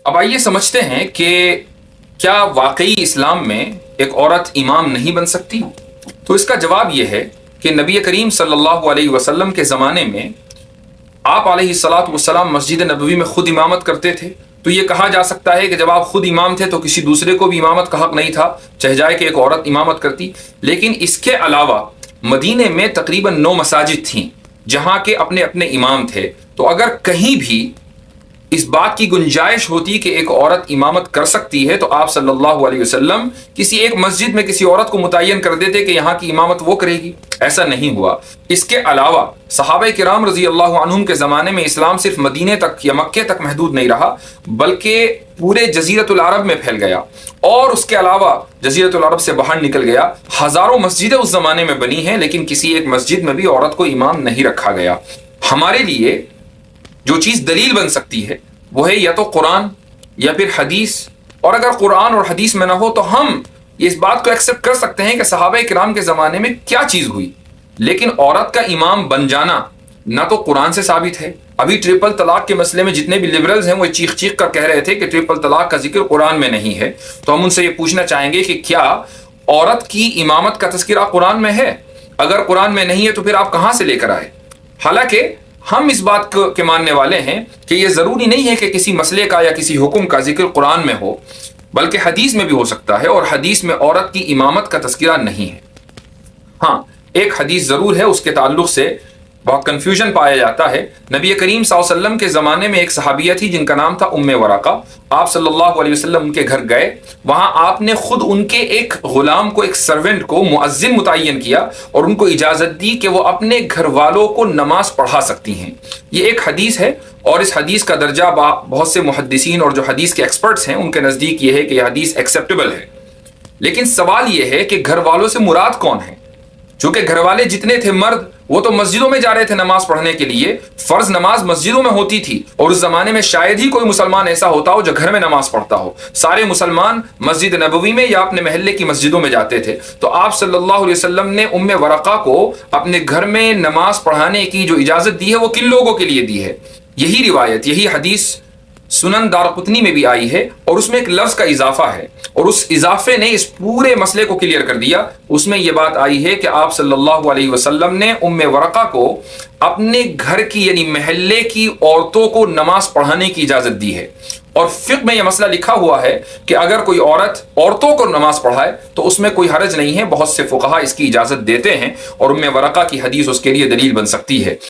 اب آئیے سمجھتے ہیں کہ کیا واقعی اسلام میں ایک عورت امام نہیں بن سکتی؟ تو اس کا جواب یہ ہے کہ نبی کریم صلی اللہ علیہ وسلم کے زمانے میں آپ علیہ الصلاۃ والسلام مسجد نبوی میں خود امامت کرتے تھے، تو یہ کہا جا سکتا ہے کہ جب آپ خود امام تھے تو کسی دوسرے کو بھی امامت کا حق نہیں تھا، چاہے جائے کہ ایک عورت امامت کرتی۔ لیکن اس کے علاوہ مدینے میں تقریباً 9 مساجد تھیں جہاں کے اپنے اپنے امام تھے، تو اگر کہیں بھی اس بات کی گنجائش ہوتی کہ ایک عورت امامت کر سکتی ہے تو آپ صلی اللہ علیہ وسلم کسی ایک مسجد میں کسی عورت کو متعین کر دیتے کہ یہاں کی امامت وہ کرے گی۔ ایسا نہیں ہوا۔ اس کے علاوہ صحابہ کرام رضی اللہ عنہم کے زمانے میں اسلام صرف مدینے تک یا مکے تک محدود نہیں رہا، بلکہ پورے جزیرۃ العرب میں پھیل گیا، اور اس کے علاوہ جزیرۃ العرب سے باہر نکل گیا۔ ہزاروں مسجدیں اس زمانے میں بنی ہیں، لیکن کسی ایک مسجد میں بھی عورت کو امام نہیں رکھا گیا۔ ہمارے لیے جو چیز دلیل بن سکتی ہے وہ ہے یا تو قرآن یا پھر حدیث، اور اگر قرآن اور حدیث میں نہ ہو تو ہم اس بات کو ایکسپٹ کر سکتے ہیں کہ صحابہ کرام کے زمانے میں کیا چیز ہوئی، لیکن عورت کا امام بن جانا نہ تو قرآن سے ثابت ہے۔ ابھی ٹرپل طلاق کے مسئلے میں جتنے بھی لبرلز ہیں وہ چیخ چیخ کر کہہ رہے تھے کہ ٹرپل طلاق کا ذکر قرآن میں نہیں ہے، تو ہم ان سے یہ پوچھنا چاہیں گے کہ کیا عورت کی امامت کا تذکرہ قرآن میں ہے؟ اگر قرآن میں نہیں ہے تو پھر آپ کہاں سے لے کر آئے؟ حالانکہ ہم اس بات کے ماننے والے ہیں کہ یہ ضروری نہیں ہے کہ کسی مسئلے کا یا کسی حکم کا ذکر قرآن میں ہو، بلکہ حدیث میں بھی ہو سکتا ہے، اور حدیث میں عورت کی امامت کا تذکرہ نہیں ہے۔ ہاں، ایک حدیث ضرور ہے، اس کے تعلق سے بہت کنفیوژن پایا جاتا ہے۔ نبی کریم صلی اللہ علیہ وسلم کے زمانے میں ایک صحابیہ تھی جن کا نام تھا ام ورقہ۔ آپ صلی اللہ علیہ وسلم ان کے گھر گئے، وہاں آپ نے خود ان کے ایک غلام کو، ایک سرونٹ کو مؤذن متعین کیا اور ان کو اجازت دی کہ وہ اپنے گھر والوں کو نماز پڑھا سکتی ہیں۔ یہ ایک حدیث ہے، اور اس حدیث کا درجہ بہت سے محدثین اور جو حدیث کے ایکسپرٹس ہیں ان کے نزدیک یہ ہے کہ یہ حدیث ایکسیپٹیبل ہے۔ لیکن سوال یہ ہے کہ گھر والوں سے مراد کون ہے؟ چونکہ گھر والے جتنے تھے مرد، وہ تو مسجدوں میں جا رہے تھے نماز پڑھنے کے لیے، فرض نماز مسجدوں میں ہوتی تھی، اور اس زمانے میں شاید ہی کوئی مسلمان ایسا ہوتا ہو جو گھر میں نماز پڑھتا ہو۔ سارے مسلمان مسجد نبوی میں یا اپنے محلے کی مسجدوں میں جاتے تھے۔ تو آپ صلی اللہ علیہ وسلم نے ام ورقہ کو اپنے گھر میں نماز پڑھانے کی جو اجازت دی ہے وہ کن لوگوں کے لیے دی ہے؟ یہی روایت، یہی حدیث سنن دارقطنی میں بھی آئی ہے، اور اس میں ایک لفظ کا اضافہ ہے، اور اس اضافے نے اس پورے مسئلے کو کلیئر کر دیا۔ اس میں یہ بات آئی ہے کہ آپ صلی اللہ علیہ وسلم نے ام ورقہ کو اپنے گھر کی یعنی محلے کی عورتوں کو نماز پڑھانے کی اجازت دی ہے، اور فقہ میں یہ مسئلہ لکھا ہوا ہے کہ اگر کوئی عورت عورتوں کو نماز پڑھائے تو اس میں کوئی حرج نہیں ہے، بہت سے فقہا اس کی اجازت دیتے ہیں، اور ام ورقہ کی حدیث اس کے لیے دلیل بن سکتی ہے۔